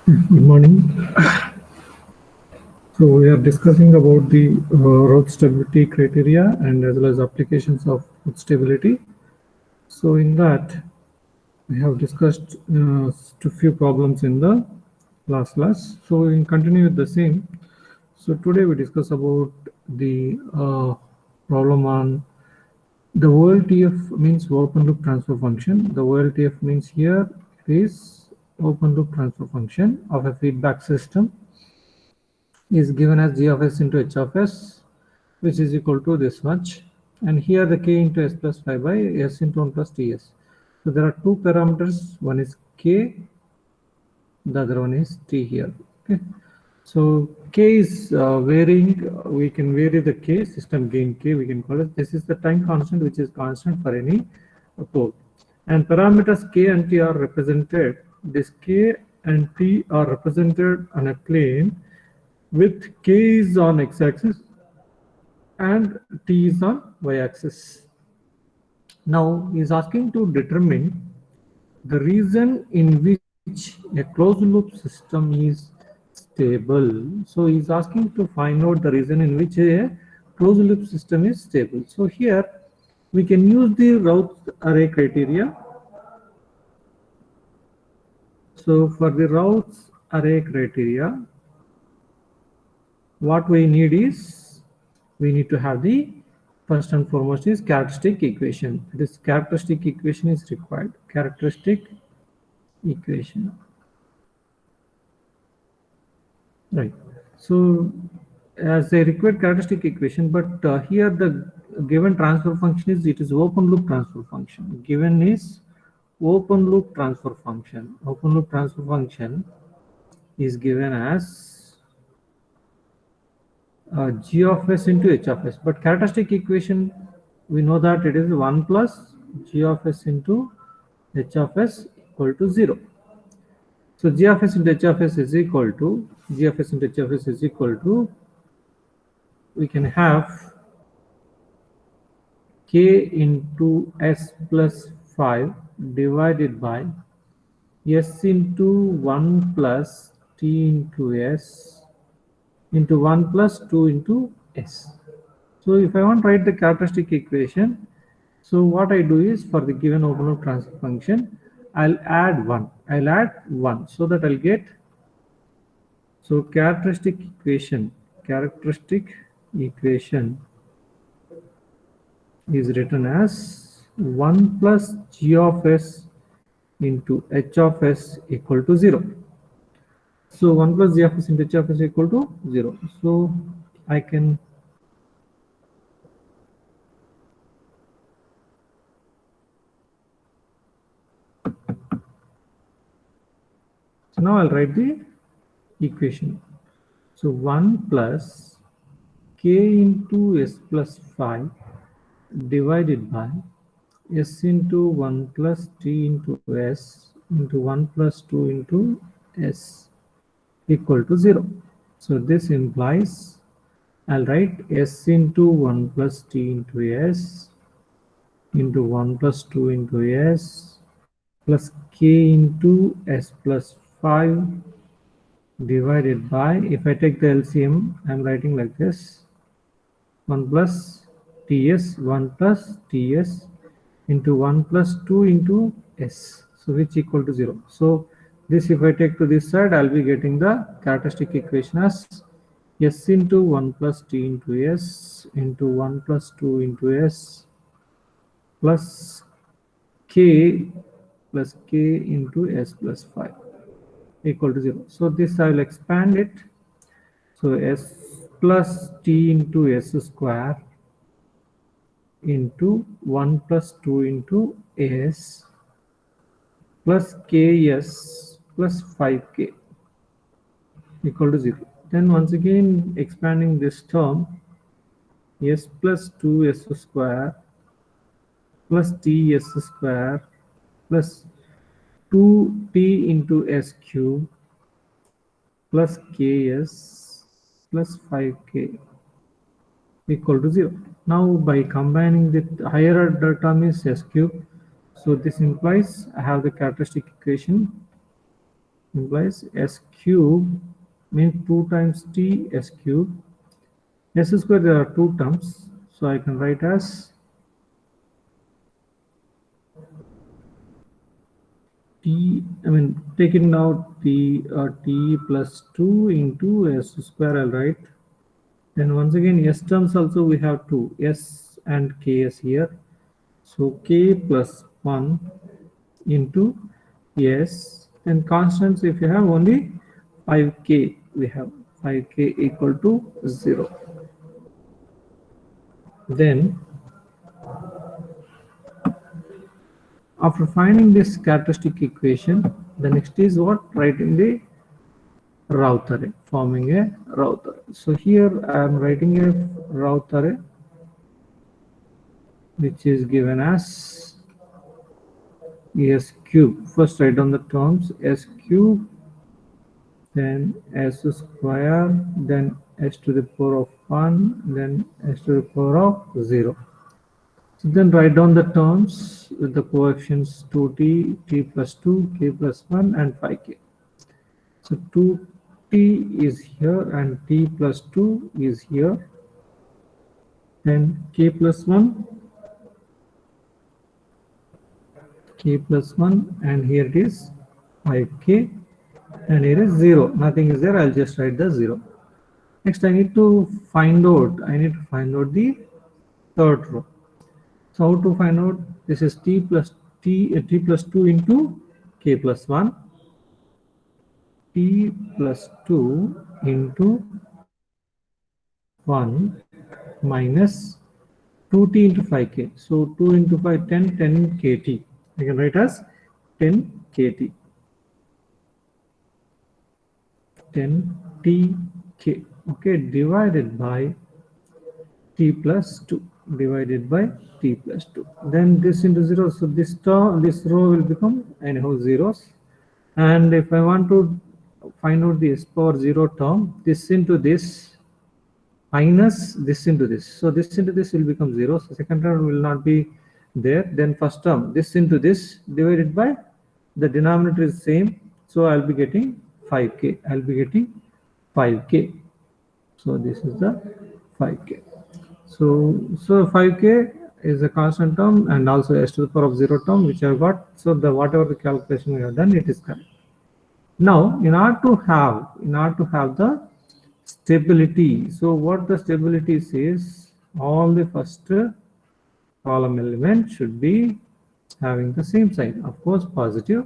Good morning. So we are discussing about the road stability criteria and as well as applications of road stability. So in that we have discussed a few problems in the last class. So we will continue with the same. So today we discuss about the problem on the OLTF means open loop transfer function. The OLTF means here is open loop transfer function of a feedback system is given as g of s into h of s, which is equal to this much. And here the k into s plus 5 by s into 1 plus ts. So there are two parameters. One is k, the other one is t here. Okay. So k is varying. We can vary the k, system gain k, we can call it. This is the time constant, which is constant for any pole. And parameters k and t are represented. This k and t are represented on a plane with k is on x-axis and t is on y-axis. Now he is asking to determine the reason in which a closed loop system is stable. So he is asking to find out the reason in which a closed loop system is stable. So here we can use the Routh array criteria. So for the Routh array criteria, what we need is we need to have the first and foremost is characteristic equation. This characteristic equation is required. Characteristic equation. Right. So as a required characteristic equation, but here the given transfer function is it is open loop transfer function. Given is open loop transfer function. Open loop transfer function is given as g of s into h of s. But characteristic equation, we know that it is 1 plus g of s into h of s equal to 0. So g of s into h of s is equal to g of s into h of s is equal to, we can have k into s plus 5 divided by s into 1 plus t into s into 1 plus 2 into s. So if I want to write the characteristic equation, so what I do is for the given open loop transfer function, I'll add 1. I'll add 1 so that I'll get, so characteristic equation is written as 1 plus g of s into h of s equal to 0. So 1 plus g of s into h of s equal to 0. So I can so now I'll write the equation. So 1 plus k into s plus 5 divided by s into 1 plus t into s into 1 plus 2 into s equal to 0. So this implies I'll write s into 1 plus t into s into 1 plus 2 into s plus k into s plus 5 divided by, if I take the LCM, I'm writing like this, 1 plus ts, 1 plus ts into 1 plus 2 into s, so which equal to 0. So this, if I take to this side, I'll be getting the characteristic equation as s into 1 plus t into s into 1 plus 2 into s plus k into s plus 5 equal to 0. So this I will expand it. So s plus t into s square into 1 plus 2 into s plus ks plus 5k equal to 0. Then once again expanding this term, s plus 2s square plus ts square plus 2t into s cube plus ks plus 5k equal to 0. Now by combining the higher order term is s cube. So this implies I have the characteristic equation implies s cube means 2 times t s cube. S square, there are two terms, so I can write as t, I mean taking out the t plus 2 into s square, I'll write. Then once again s terms also we have two, s and ks here. So k plus 1 into s, then constants, if you have only 5k, we have 5k equal to 0. Then after finding this characteristic equation, the next is what? Writing the Routh array, forming a Routh array. So here I am writing a Routh array which is given as s cube. First write down the terms s cube, then s square, then s to the power of 1, then s to the power of 0. So then write down the terms with the coefficients 2t, t plus 2, k plus 1 and 5k. So 2t is here and t plus 2 is here. Then k plus 1, and here it is 5k, and here is 0. Nothing is there, I'll just write the 0. Next I need to find out the third row. So how to find out? This is t plus 2 into k plus 1, t plus 2 into 1 minus 2t into 5k. So 2 into 5, 10, 10 kt. I can write as 10 kt. 10 tk. Okay, divided by t plus 2. Divided by t plus 2. Then this into 0. So this term, this row will become anyhow zeros. And if I want to find out the s power 0 term, this into this minus this into this. So this into this will become 0. So second term will not be there. Then first term, this into this divided by the denominator is same. So I'll be getting 5k. I'll be getting 5k. So this is the 5k. So 5k is a constant term and also s to the power of 0 term which I've got. So the whatever the calculation we have done, it is correct. Now in order to have the stability, so what the stability says, all the first column element should be having the same sign, of course positive.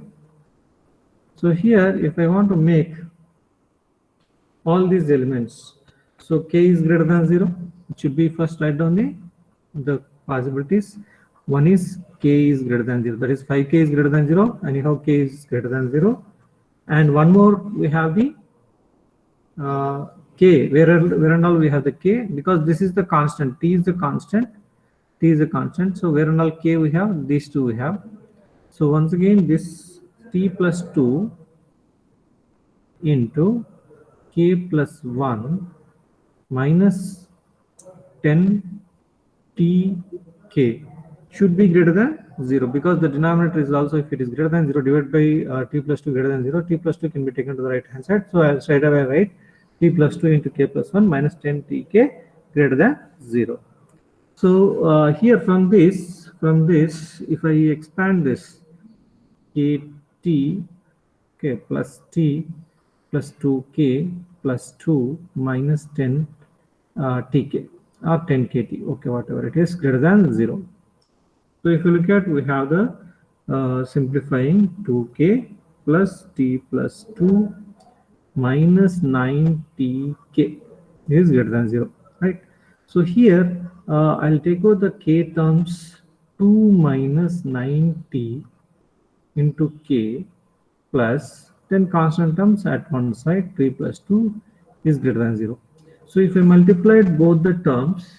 So here if I want to make all these elements, so k is greater than 0, it should be first write down the possibilities. One is k is greater than 0, that is 5k is greater than 0, anyhow k is greater than 0. And one more, we have the k, where and all we have the k, because this is the constant, t is the constant, so where and all k we have, these two we have. So once again this t plus 2 into k plus 1 minus 10 tk should be greater than 0, because the denominator is also, if it is greater than 0, divided by t plus 2 greater than 0, t plus 2 can be taken to the right hand side. So I'll straight away write t plus 2 into k plus 1 minus 10 tk greater than 0. So here from this, if I expand this kt, k plus t plus 2k plus 2 minus 10 tk or 10 kt, okay, whatever it is, greater than 0. So if you look at, we have the simplifying 2k plus t plus 2 minus 9tk is greater than 0, right? So here I'll take out the k terms, 2 minus 9t into k plus 10 constant terms at one side, 3 plus 2 is greater than 0. So if I multiplied both the terms,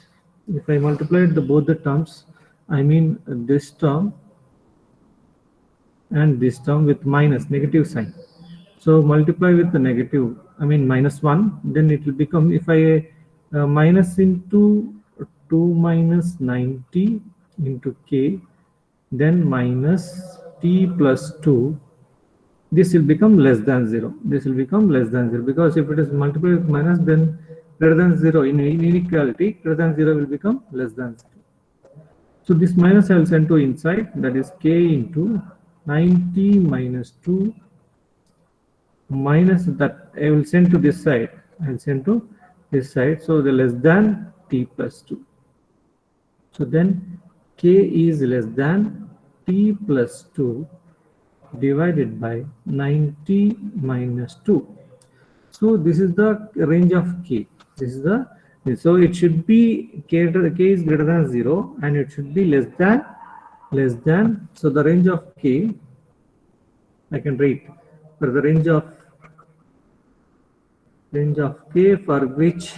I mean this term and this term with minus, negative sign. So multiply with the negative, I mean minus 1, then it will become, if I minus into 2 minus 90 into k, then minus t plus 2 this will become less than 0. This will become less than 0, because if it is multiplied with minus, then greater than 0 in inequality, greater than 0 will become less than 0. So this minus I will send to inside, that is k into 90 minus 2 minus that I will send to this side. I will send to this side. So the less than t plus 2. So then k is less than t plus 2 divided by 90 minus 2. So this is the range of k. This is the, so it should be k is greater than 0 and it should be less than, so the range of k I can write for the range of k for which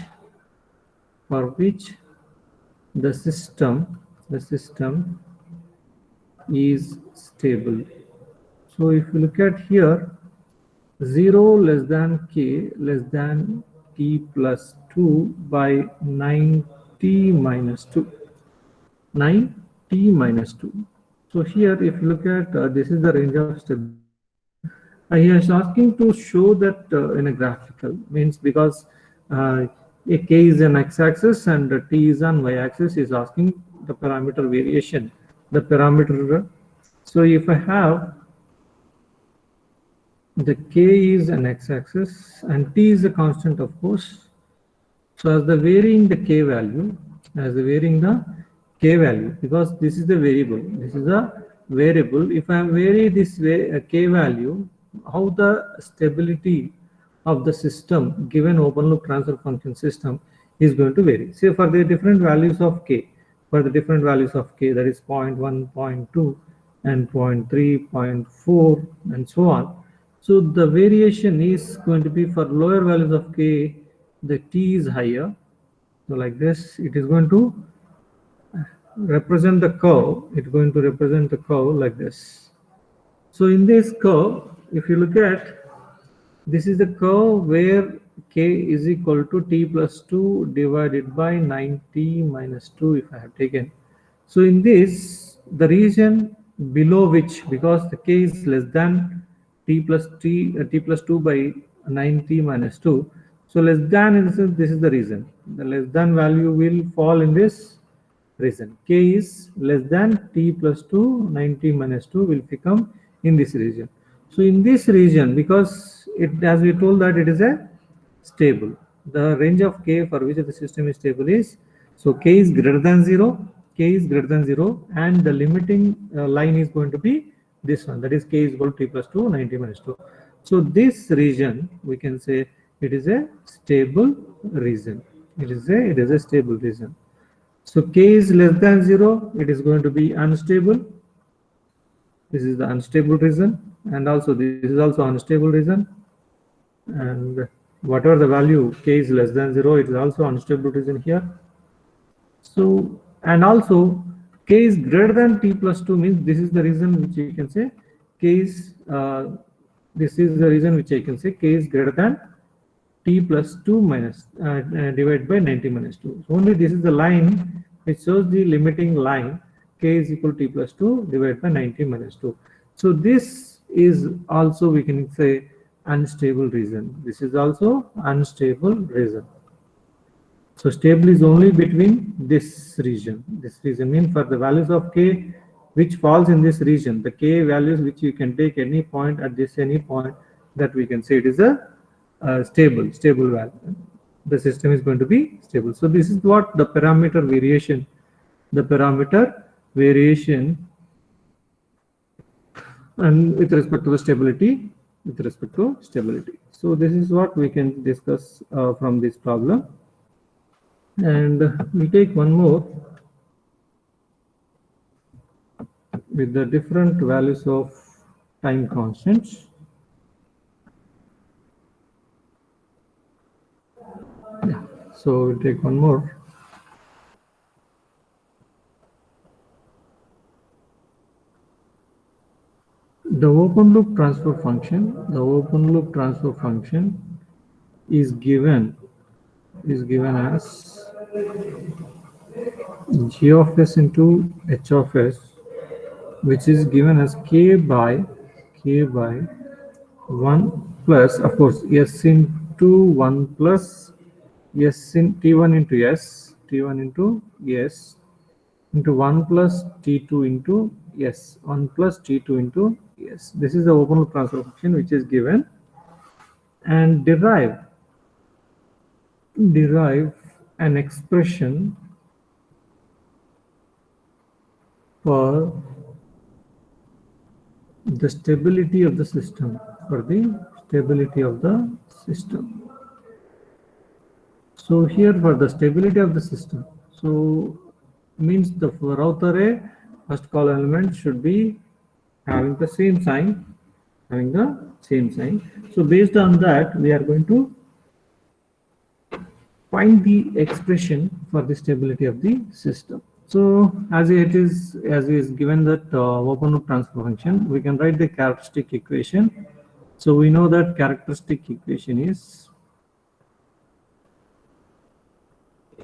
the system is stable. So if you look at here, 0 less than k less than t plus 2 by 9t minus 2. 9t minus 2. So here if you look at this is the range of stability. He is asking to show that in a graphical, means because a k is an x-axis and t is on y-axis, is asking the parameter variation, the parameter. So if I have the k is an x-axis and t is a constant, of course. So as the varying the k value, because this is the variable, if I vary this k value, how the stability of the system given open loop transfer function system is going to vary. Say for the different values of k, that is 0.1, 0.2 and 0.3, 0.4 and so on. So the variation is going to be for lower values of k, the t is higher. So like this, it is going to represent the curve. It's going to represent the curve like this. So in this curve, if you look at, this is the curve where k is equal to t plus 2 divided by 90 minus 2 if I have taken. So in this, the region below which, because the k is less than t plus 2 by 90 minus 2. So less than, in the sense, this is the reason. The less than value will fall in this region. K is less than t plus 2, 90 minus 2 will become in this region. So in this region, because it, as we told that it is a stable, the range of k for which the system is stable is, so k is greater than 0, and the limiting line is going to be this one, that is k is equal to t plus 2, 90 minus 2. So this region, we can say it is a stable region. It is a stable region. So k is less than 0, it is going to be unstable. This is the unstable region, and also this is also unstable region. And whatever the value k is less than 0, it is also unstable region here. So, and also k is greater than t plus 2 means this is the reason which you can say k is this is the reason which I can say k is greater than t plus 2 minus divided by 90 minus 2. So only this is the line which shows the limiting line, k is equal to t plus 2 divided by 90 minus 2. So this is also, we can say, unstable region. This is also unstable region. So stable is only between this region. This region means for the values of k which falls in this region, the k values which you can take any point at this any point, that we can say it is a stable value. The system is going to be stable. So this is what the parameter variation, and with respect to the stability, So this is what we can discuss from this problem. And we take one more with the different values of time constants. Yeah, so we'll take one more. The open loop transfer function, is given as g of s into h of s, which is given as k by 1 plus, of course, s into 1 plus s in t1 into t1 into s into 1 plus t2 into s, 1 plus t2 into s. This is the open loop transfer function which is given, and derive an expression for the stability of the system, for the stability of the system. So here for the stability of the system, so means the Roth array first column element should be having the same sign, So based on that, we are going to find the expression for the stability of the system. So as is given that open loop transfer function, we can write the characteristic equation. So we know that characteristic equation is,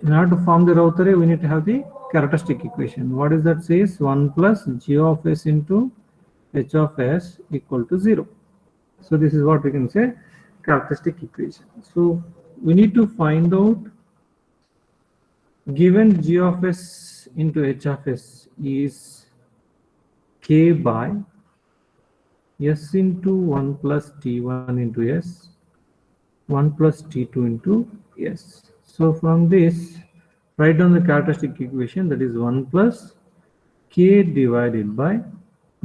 in order to form the Roth array, we need to have the characteristic equation. What is that says? 1 plus g of s into h of s equal to 0. So this is what we can say characteristic equation. So we need to find out, given g of s into h of s is k by s into 1 plus t1 into s, 1 plus t2 into s. So from this, write down the characteristic equation, that is 1 plus k divided by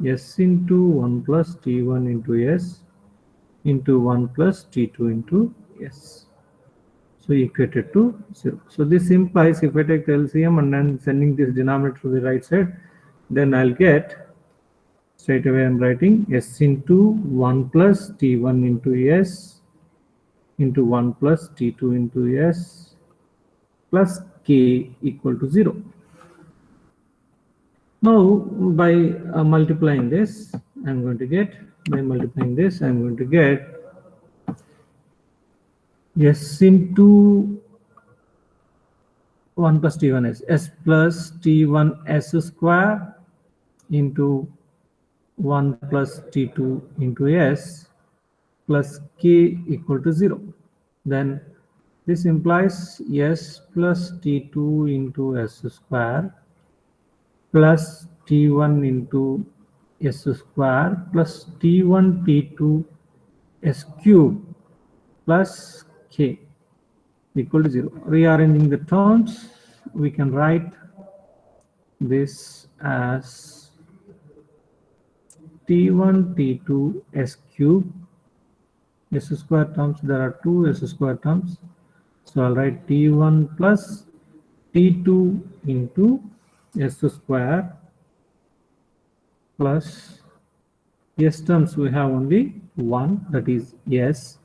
s into 1 plus t1 into s into 1 plus t2 into s. So equated to 0. So this implies, if I take the LCM and then sending this denominator to the right side, then I'll get, straight away I'm writing s into 1 plus t1 into s into 1 plus t2 into s plus k equal to 0. Now by multiplying this, I'm going to get, I'm going to get s into 1 plus t1 s plus t1 s square into 1 plus t2 into s plus k equal to 0. Then this implies s plus t2 into s square plus t1 into s square plus t1 t2 s cube plus k equal to 0. Rearranging the terms, we can write this as t1 t2 s cube, s square terms, there are two s square terms, so I'll write t1 plus t2 into s square plus s terms we have only 1, that is s,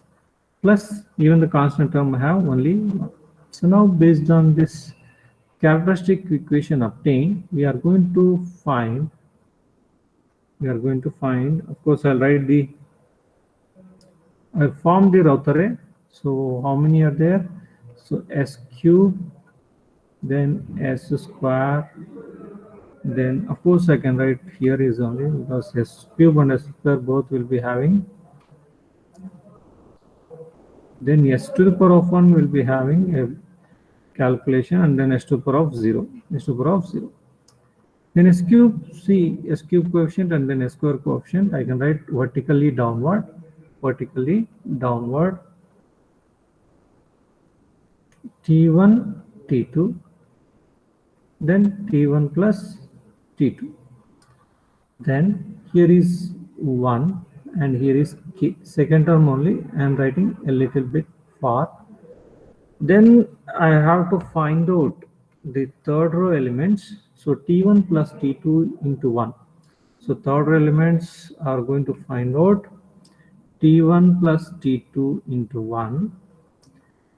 plus even the constant term we have only 1. So now based on this characteristic equation obtained, we are going to find, of course I'll write the, I formed the Roth array. So how many are there? So s cube, then s square, then of course I can write here is only, because s cube and s square both will be having, then s to the power of 1 will be having a calculation, and then s to the power of 0, then s cube, see s cube coefficient and then s square coefficient, I can write vertically downward t1 t2, then t1 plus t2, then here is 1 and here is k. Second term only I am writing a little bit far. Then I have to find out the third row elements, so t1 plus t2 into 1. So third row elements are going to find out t1 plus t2 into 1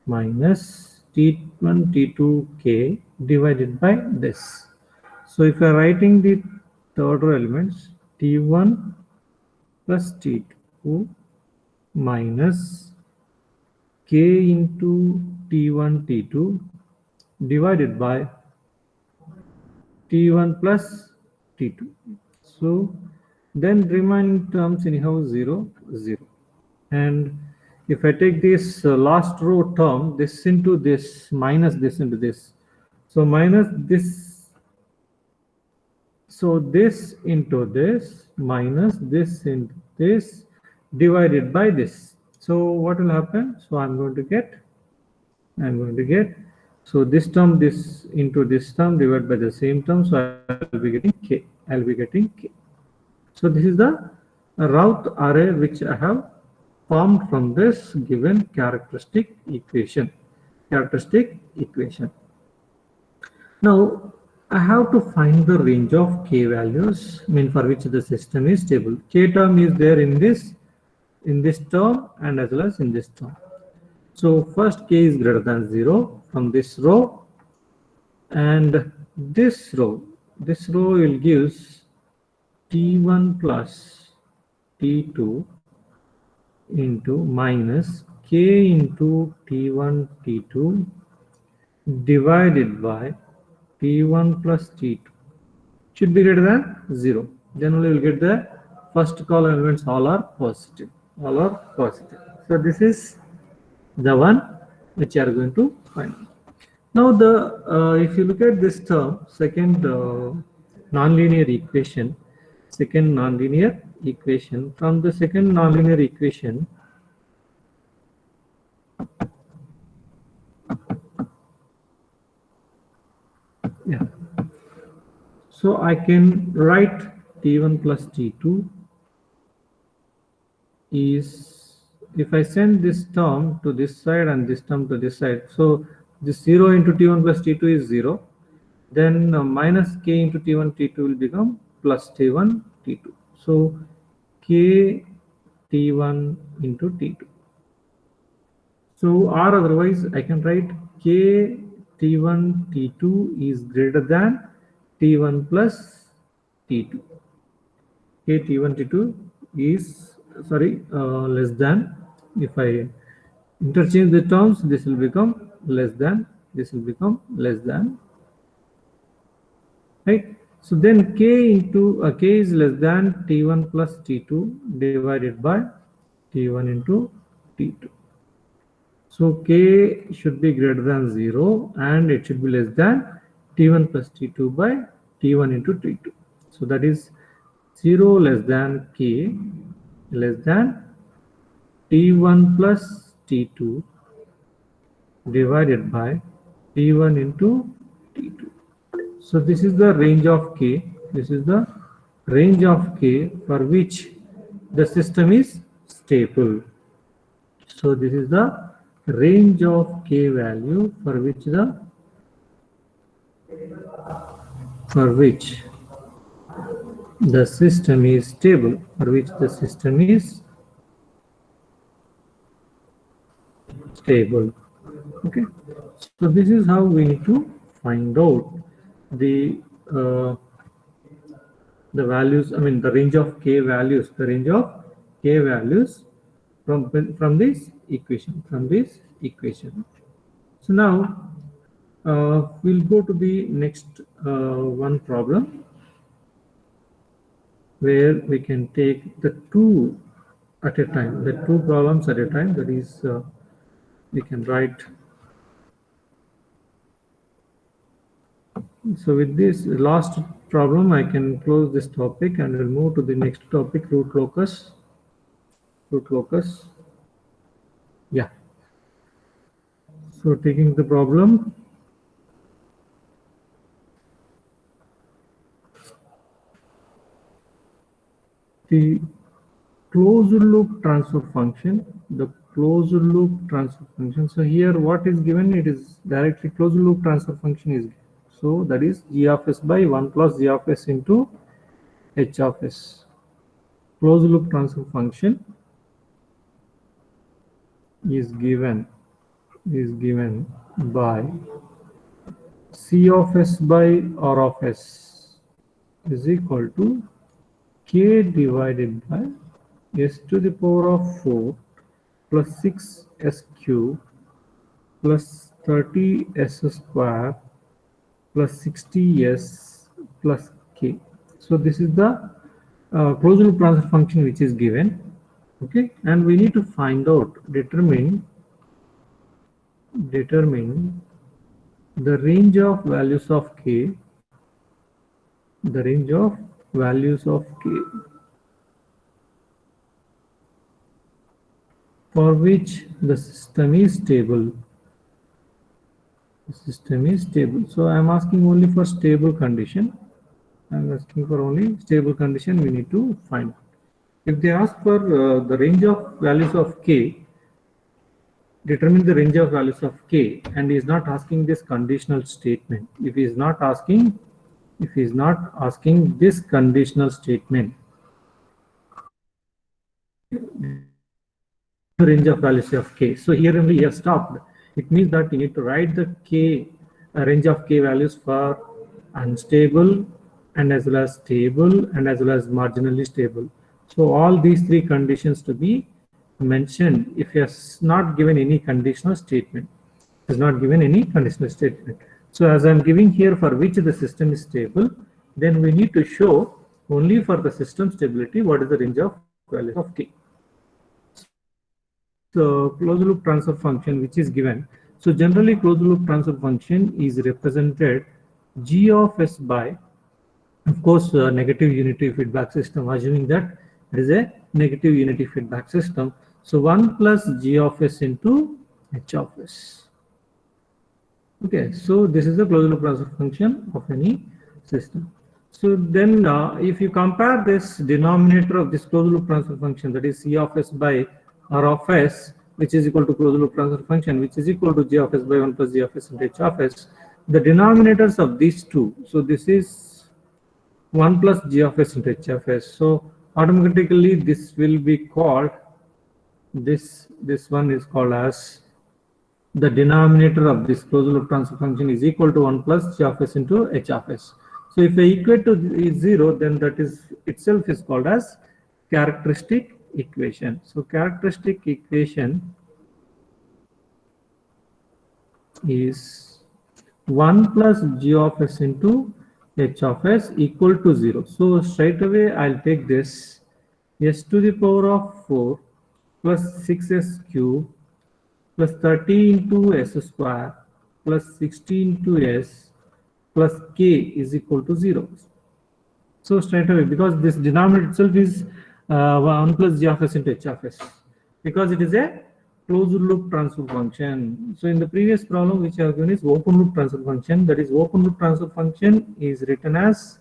minus t1 t2 k divided by this. So if you are writing the third row elements, t1 plus t2 minus k into t1 t2 divided by t1 plus t2. So then remaining terms anyhow 0, 0. And if I take this last row term, this into this, minus this into this. So minus this, so this into this, minus this into this, divided by this. So what will happen? So I'm going to get, so this term, this into this term divided by the same term. So I'll be getting K. I'll be getting K. So this is the Routh array which I have formed from this given characteristic equation. Now I have to find the range of K values, for which the system is stable. K term is there in this term and as well as in this term. So first K is greater than 0 from this row, and this row will gives T1 plus T2 into minus K into T1 T2 divided by T1 plus T2 should be greater than 0. Then only we will get the first column elements all are positive. So this is the one which you are going to find. Now the if you look at this term, second nonlinear equation, from the second nonlinear equation, yeah, so I can write T1 plus T2 is, if I send this term to this side and this term to this side, so this 0 into T1 plus T2 is 0, then minus K into T1 T2 will become plus T1 T2. So K T1 into T2. So or otherwise I can write K T1 T2 is greater than T1 plus T2. K T1 T2 is less than. If I interchange the terms, this will become less than, right? So then K into K is less than T1 plus T2 divided by T1 into T2. So K should be greater than 0 and it should be less than T1 plus T2 by T1 into T2. So that is 0 less than K less than T1 plus T2 divided by T1 into T2. So this is the range of K. For which the system is stable. So this is the range of K value for which the system is stable. Okay. So this is how we need to find out the values. The range of K values. From this equation. So now we'll go to the next one problem where we can take the two problems at a time. That is, we can write. So with this last problem, I can close this topic and we'll move to the next topic, root locus. Yeah. So taking the problem. The closed loop transfer function. So here what is given? It is directly closed loop transfer function is given. So that is g of s by 1 plus g of s into h of s. Closed loop transfer function is given by c of s by r of s is equal to k divided by s to the power of 4 plus 6s cube plus 30s square plus 60s plus k. So this is the closed loop transfer function which is given. Okay, and we need to find out, determine the range of values of k, the range of values of k for which the system is stable. The system is stable. So I am asking only for stable condition. I am asking for only stable condition we need to find. If they ask for the range of values of k, determine the range of values of k, and he is not asking this conditional statement. If he is not asking this conditional statement, the range of values of k. So here only he has stopped. It means that you need to write the k range of k values for unstable and as well as stable and as well as marginally stable. So all these three conditions to be mentioned if he has not given any conditional statement. Has not given any conditional statement. So as I'm giving here for which the system is stable, then we need to show only for the system stability what is the range of values of k. So closed loop transfer function which is given. So generally closed loop transfer function is represented g of s by, of course, negative unity feedback system, assuming that it is a negative unity feedback system. So 1 plus g of s into h of s. Okay, so this is the closed loop transfer function of any system. So then if you compare this denominator of this closed loop transfer function, that is c of s by r of s, which is equal to closed loop transfer function, which is equal to g of s by 1 plus g of s into h of s, the denominators of these two, so this is 1 plus g of s into h of s. So automatically this will be called, this one is called as, the denominator of this closed loop transfer function is equal to 1 plus g of s into h of s. So if I equate to 0, then that is itself is called as characteristic equation. So characteristic equation is 1 plus g of s into h of s equal to 0. So straight away I'll take this s to the power of 4 plus 6s cube plus 30 into s square plus 60 into s plus k is equal to 0. So straight away, because this denominator itself is 1 plus g of s into h of s, because it is a closed loop transfer function. So in the previous problem which I have given is open loop transfer function, that is open loop transfer function is written as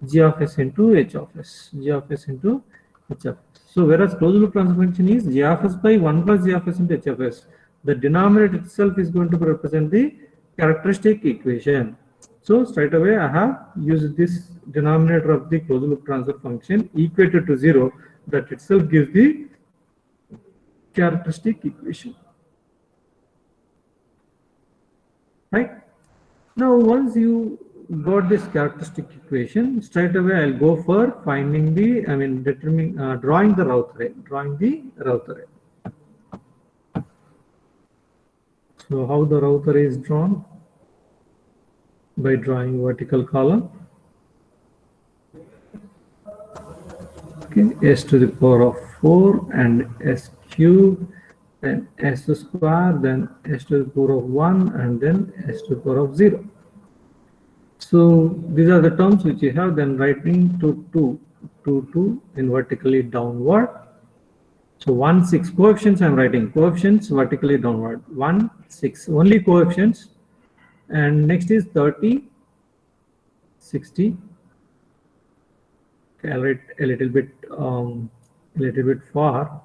g of s into h of s, g of s into h of s. So whereas closed loop transfer function is g of s by 1 plus g of s into h of s, the denominator itself is going to represent the characteristic equation. So straight away I have used this denominator of the closed loop transfer function equated to 0, that itself gives the characteristic equation. Right? Now once you got this characteristic equation, straight away I'll go for finding the, determining, drawing the route array, So how the route array is drawn? By drawing vertical column. Okay, s to the power of 4 and s cube, then s square, then s to the power of 1, and then s to the power of 0. So these are the terms which you have, then writing to 2 in vertically downward. So 1, 6 coefficients I'm writing, coefficients vertically downward, 1, 6, only coefficients. And next is 30, 60. Okay, I'll write a little bit far,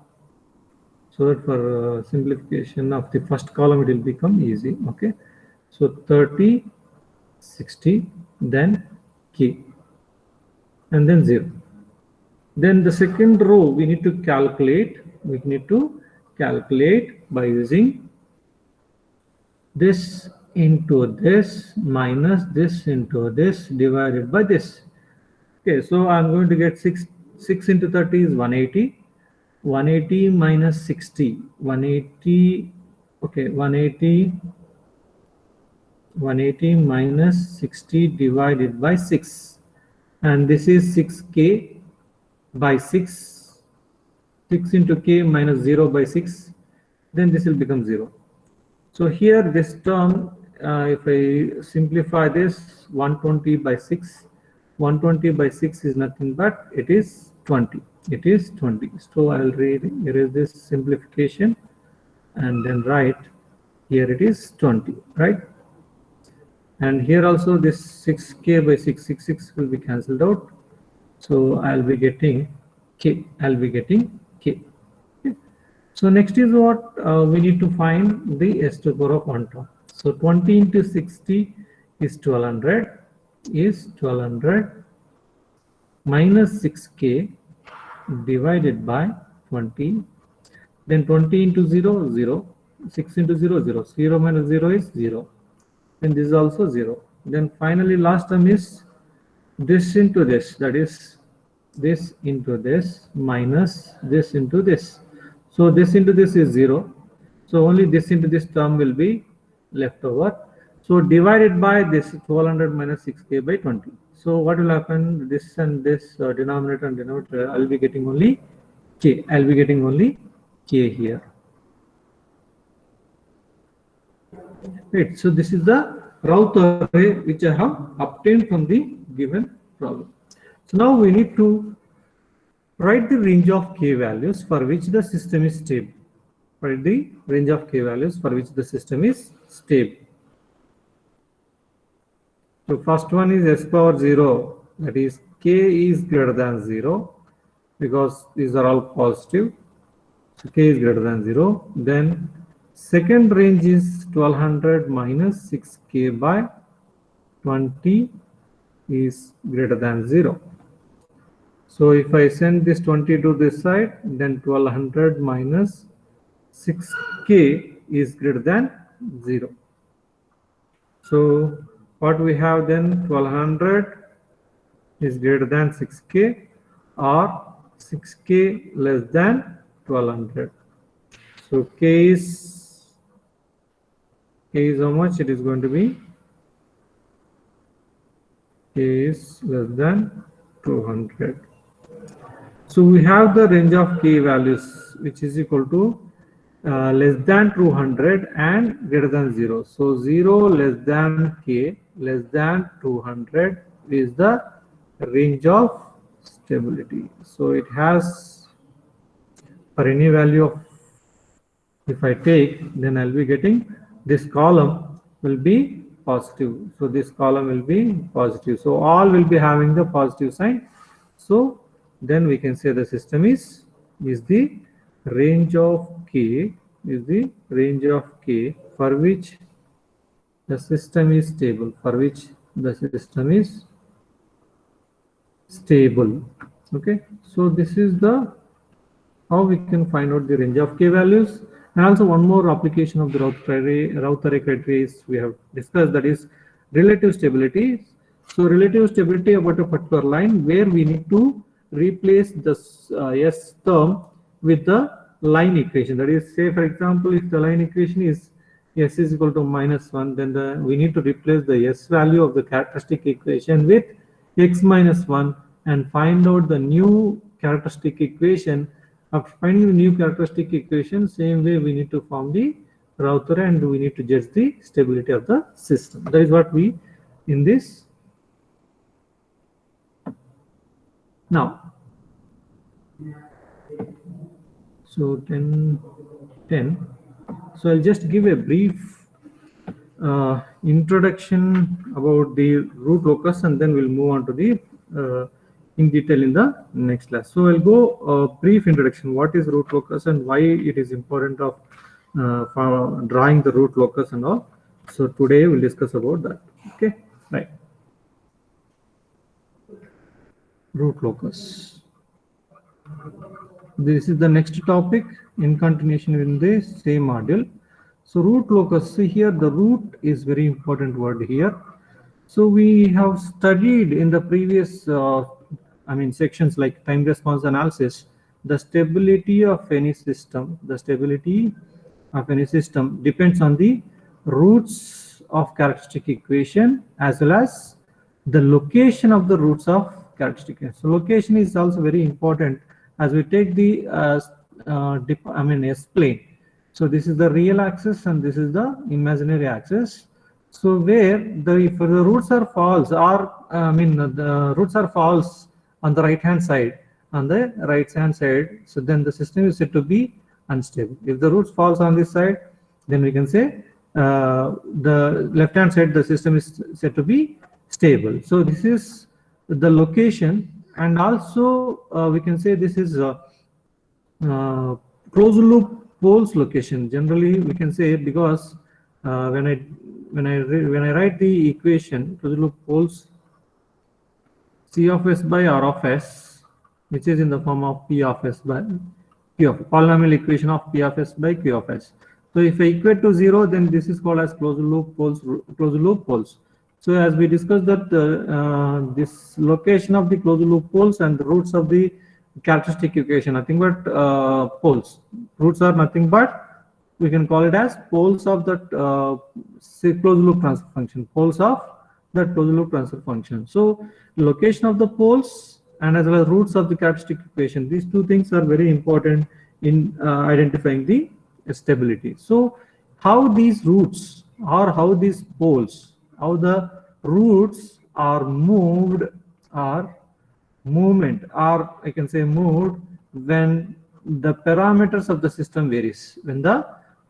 so that for simplification of the first column it will become easy. Okay, so 30, 60, then key, and then 0. Then the second row we need to calculate. We need to calculate by using this into this minus this into this divided by this. Okay, so I'm going to get 6 into 30 is 180. 180 minus 60. 180. Okay, 180 minus 60 divided by 6. And this is 6k by 6. 6 into k minus 0 by 6, then this will become 0. So here this term, if I simplify this, 120 by 6, 120 by 6 is nothing but it is 20. It is 20. So I'll erase this simplification and then write here it is 20, right? And here also this 6k by 666 will be cancelled out. So I'll be getting k. I'll be getting k. Okay. So next is what we need to find the s to the power of 1 term. So 20 into 60 is 1200 minus 6k divided by 20. Then 20 into 0, 0. 6 into 0, 0. 0 minus 0 is 0. Then this is also 0. Then finally last term is this into this, that is this into this minus this into this. So this into this is 0. So only this into this term will be left over. So divided by this 1200 minus 6k by 20. So what will happen? This and this denominator and denominator, I'll be getting only k. I'll be getting only k here. Right. So this is the Routh array which I have obtained from the given problem. So now we need to write the range of k values for which the system is stable. Write the range of k values for which the system is stable. So first one is s power 0, that is k is greater than 0 because these are all positive. So k is greater than 0. Then second range is 1200 minus 6k by 20 is greater than 0. So if I send this 20 to this side, then 1200 minus 6k is greater than 0. So what we have then, 1200 is greater than 6k or 6k less than 1200. So k is how much? It is going to be k is less than 200. So we have the range of k values which is equal to less than 200 and greater than 0. So 0 less than k less than 200 is the range of stability. So it has, for any value of, if I take, then I'll be getting this column will be positive. So this column will be positive. So all will be having the positive sign. So then we can say the system is the range of k, is the range of k for which the system is stable, for which the system is stable. Okay, so this is the how we can find out the range of k values. And also one more application of the Routh array criteria is we have discussed, that is relative stability. So relative stability about a particular line where we need to replace the s term with the line equation. That is, say for example, if the line equation is s is equal to -1, then we need to replace the s value of the characteristic equation with x minus 1 and find out the new characteristic equation. After finding the new characteristic equation, same way we need to form the Routh array and we need to judge the stability of the system. That is what we in this. Now, so 10. So I'll just give a brief introduction about the root locus and then we'll move on to the in detail in the next class. So I'll go brief introduction. What is root locus and why it is important of for drawing the root locus and all. So today we'll discuss about that. Okay, right. Root locus. This is the next topic in continuation in the same module. So root locus, see here the root is very important word here. So we have studied in the previous sections like time response analysis, the stability of any system. The stability of any system depends on the roots of characteristic equation as well as the location of the roots of characteristic equation. So location is also very important as we take the S-plane. So this is the real axis and this is the imaginary axis. So where if the roots are false, or the roots are false on the right hand side, so then the system is said to be unstable. If the roots falls on this side, then we can say the left hand side, the system is said to be stable. So this is the location, and also we can say this is closed loop poles location. Generally we can say, because when I write the equation closed loop poles, C of S by R of S, which is in the form of P of S by Q of polynomial equation of P of S by Q of S. So if I equate to 0, then this is called as closed loop poles. So as we discussed that this location of the closed loop poles and the roots of the characteristic equation, nothing but poles. Roots are nothing but, we can call it as poles of that closed loop transfer function. Poles of that closed loop transfer function. So location of the poles and as well as roots of the characteristic equation, these two things are very important in identifying the stability. So how these roots or how these poles, how the roots are moved or movement, or I can say moved, when the parameters of the system varies, when the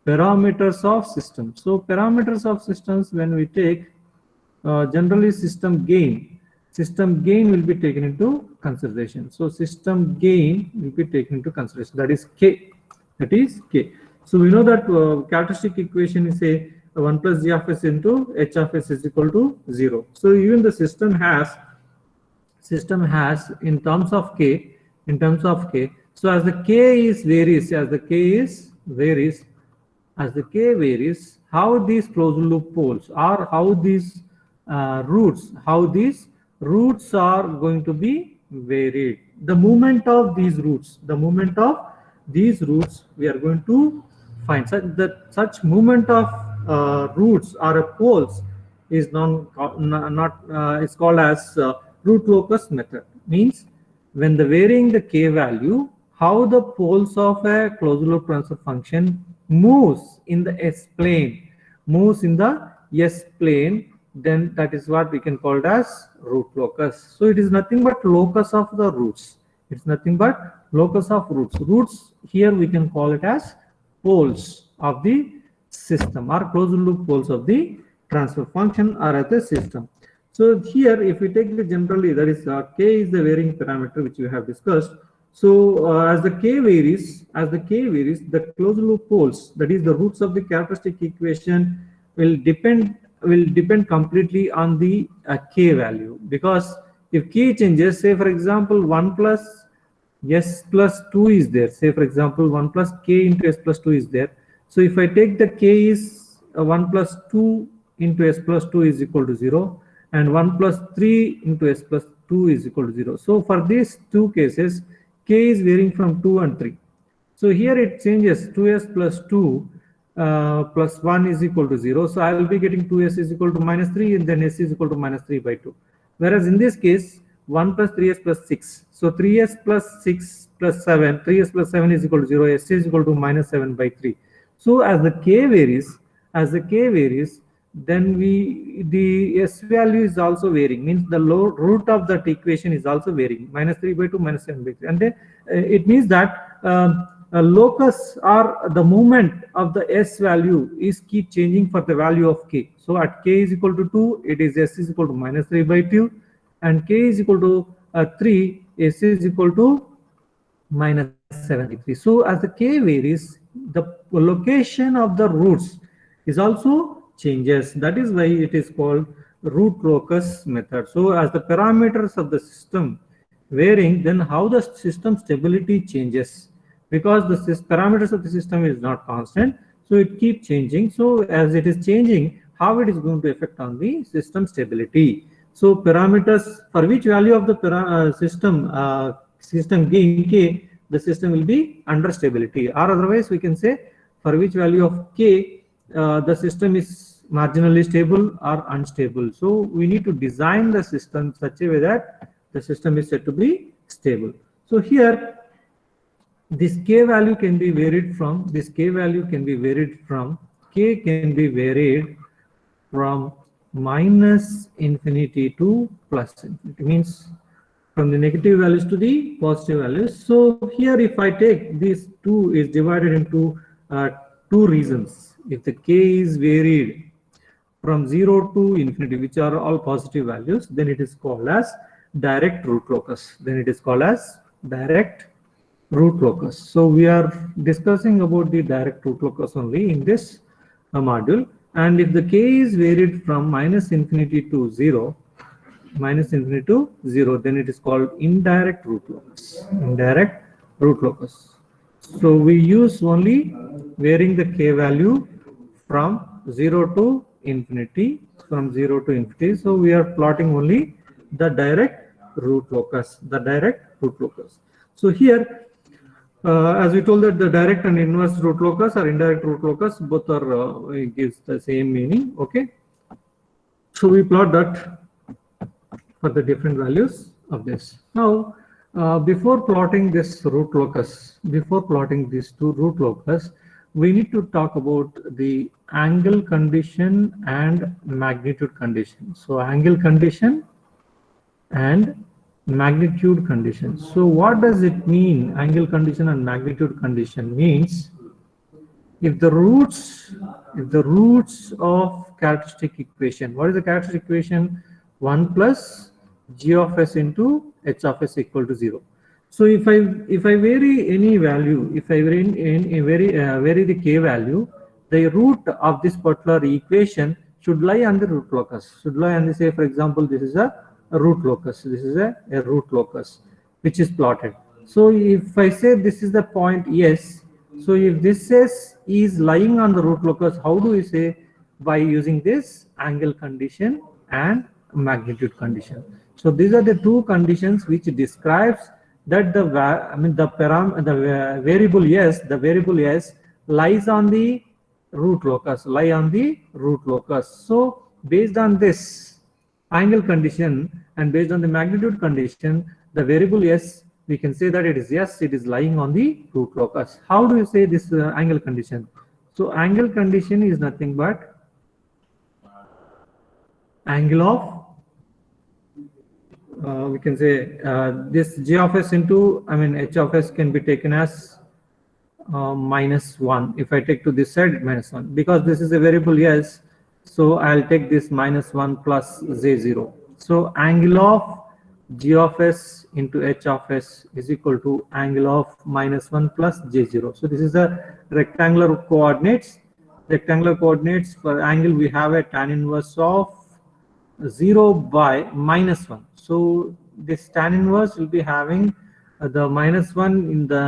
parameters of system. So parameters of systems, when we take generally system gain will be taken into consideration. So system gain will be taken into consideration, that is K. So we know that characteristic equation is a 1 plus g of s into h of s is equal to 0. So even the system has in terms of K. So as the K varies, how these closed loop poles, or how these roots are going to be varied. The movement of these roots, we are going to find such movement of roots or poles is it's called as root locus method. Means when varying the K value, how the poles of a closed loop transfer function moves in the S plane, then that is what we can call it as root locus. So it is nothing but locus of the roots. Roots here we can call it as poles of the system, or closed loop poles of the transfer function or at the system. So here if we take the generally, that is K is the varying parameter which we have discussed. So as the K varies, the closed loop poles, that is the roots of the characteristic equation, will depend completely on the K value. Because if K changes, say for example 1 plus S plus 2 is there, say for example 1 plus K into S plus 2 is there. So if I take the K is 1 plus 2 into S plus 2 is equal to 0, and 1 plus 3 into S plus 2 is equal to 0. So for these two cases, K is varying from 2 and 3. So here it changes, 2S plus 2 plus 1 is equal to 0. So I will be getting 2S is equal to minus 3, and then S is equal to minus 3 by 2. Whereas in this case, 1 plus 3S plus 6. So 3S plus 6 plus 7, 3S plus 7 is equal to 0, S is equal to minus 7 by 3. So as the K varies, then the S value is also varying, means the root of that equation is also varying, minus 3 by 2, minus 7 by 3. And then it means that a locus or the movement of the S value is keep changing for the value of K. So at K is equal to 2, it is S is equal to minus 3 by 2, and K is equal to 3, S is equal to minus 7 by 3. So as the K varies, the location of the roots is also changes. That is why it is called root locus method. So as the parameters of the system varying, then how the system stability changes, because the parameters of the system is not constant, so it keeps changing. So as it is changing, how it is going to affect on the system stability. So parameters for which value of the system gain K, the system will be under stability, or otherwise we can say for which value of K the system is marginally stable or unstable. So we need to design the system such a way that the system is said to be stable. So here this k value can be varied from, k can be varied from minus infinity to plus infinity, means from the negative values to the positive values. So here if I take this 2 is divided into two regions. If the k is varied from 0 to infinity, which are all positive values, then it is called as direct root locus. Root locus. So we are discussing about the direct root locus only in this module. And if the k is varied from minus infinity to 0, then it is called indirect root locus. So we use only varying the k value from 0 to infinity, So we are plotting only the direct root locus, So here, as we told that the direct and inverse root locus or indirect root locus, both are gives the same meaning. Okay. So we plot that for the different values of this. Now, before plotting this root locus, before plotting these two root locus, we need to talk about the angle condition and magnitude condition. So angle condition and magnitude condition. So what does it mean? Angle condition and magnitude condition means if the roots of characteristic equation, what is the characteristic equation? 1 plus g of s into h of s equal to 0. So if I vary any value, if I vary the k value, the root of this particular equation should lie on the root locus. Should lie on the, say for example, this is a root locus. This is a root locus which is plotted. So if I say this is the point S, so if this S is lying on the root locus, how do we say? By using this angle condition and magnitude condition. So these are the two conditions which describes that the variable S lies on the root locus, So based on this angle condition and based on the magnitude condition, the variable S, we can say that it is lying on the root locus. How do you say this angle condition? So angle condition is nothing but angle of we can say this g of s into h of s can be taken as -1. If I take to this side -1, because this is a variable S, so I'll take this -1 plus j0. So angle of g of s into h of s is equal to angle of -1 plus j0. So this is the rectangular coordinates. For angle we have a tan inverse of 0 by -1. So this tan inverse will be having the -1 in the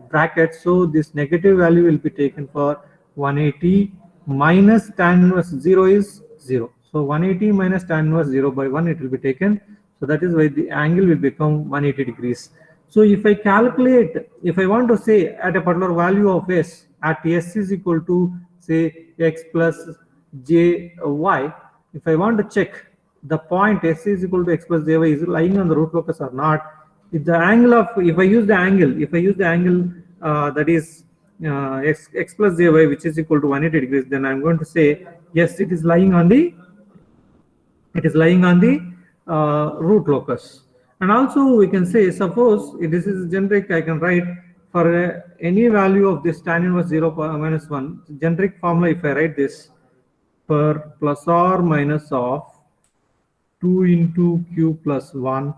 bracket. So this negative value will be taken for 180 minus tan inverse 0 is 0. So 180 minus tan inverse 0 by 1 it will be taken. So that is why the angle will become 180 degrees. So if I calculate, if I want to say at a particular value of s, at s is equal to say x plus jy, if I want to check the point s is equal to x plus jy is lying on the root locus or not, if the angle of, if I use the angle that is x plus jy, which is equal to 180 degrees, then I'm going to say yes, it is lying on the root locus. And also we can say, suppose if this is generic, I can write for any value of this tan inverse 0 minus 1, generic formula, if I write this for plus or minus of 2 into q plus 1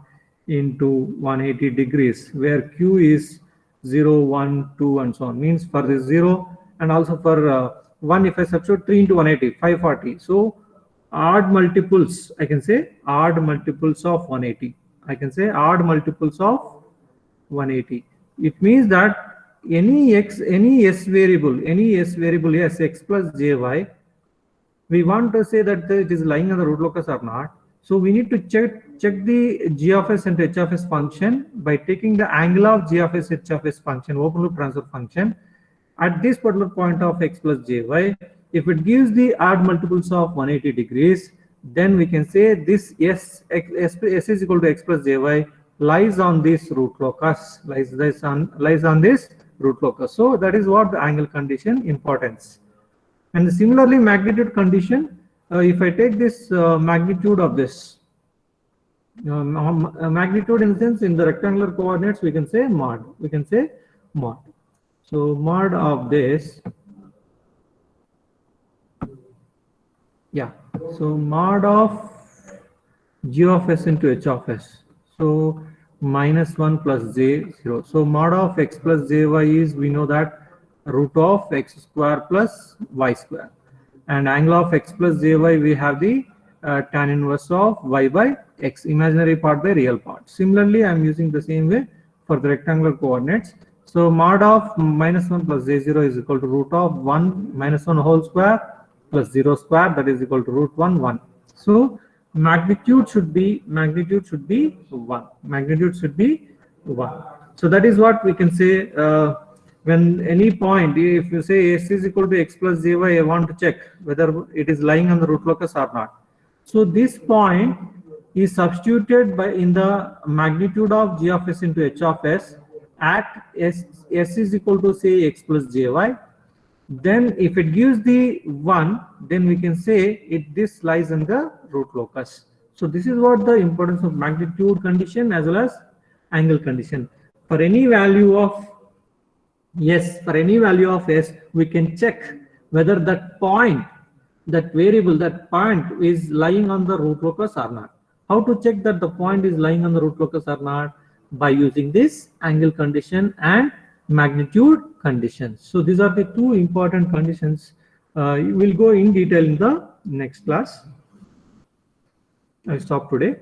into 180 degrees, where q is 0, 1, 2 and so on, means for this 0, and also for 1, if I substitute 3 into 180, 540. So odd multiples, I can say odd multiples of 180. It means that any s variable s, x plus jy, we want to say that it is lying on the root locus or not. So we need to check the g of s and h of s function by taking the angle of g of s, h of s function, open loop transfer function, at this particular point of x plus jy. If it gives the odd multiples of 180 degrees, then we can say this s is equal to x plus jy lies on this root locus, lies on this root locus. So that is what the angle condition importance. And similarly, magnitude condition, if I take this magnitude of this, magnitude in the sense in the rectangular coordinates, we can say mod. We can say mod. So mod of this, yeah. So mod of g of s into h of s. So -1 plus j 0. So mod of x plus jy is, we know that, root of x square plus y square. And angle of x plus jy, we have the tan inverse of y by x, imaginary part by real part. Similarly, I am using the same way for the rectangular coordinates. So mod of -1 plus j0 is equal to root of 1 minus 1 whole square plus 0 square, that is equal to root 1 1. So magnitude should be 1. Magnitude should be 1. So that is what we can say when any point, if you say s is equal to x plus jy, I want to check whether it is lying on the root locus or not. So this point is substituted by in the magnitude of g of s into h of s at s is equal to say x plus jy. Then if it gives the 1, then we can say this lies in the root locus. So this is what the importance of magnitude condition as well as angle condition. For any value of s, we can check whether that point, that variable, that point is lying on the root locus or not. How to check that the point is lying on the root locus or not? By using this angle condition and magnitude conditions. So these are the two important conditions. We will go in detail in the next class. I stop today.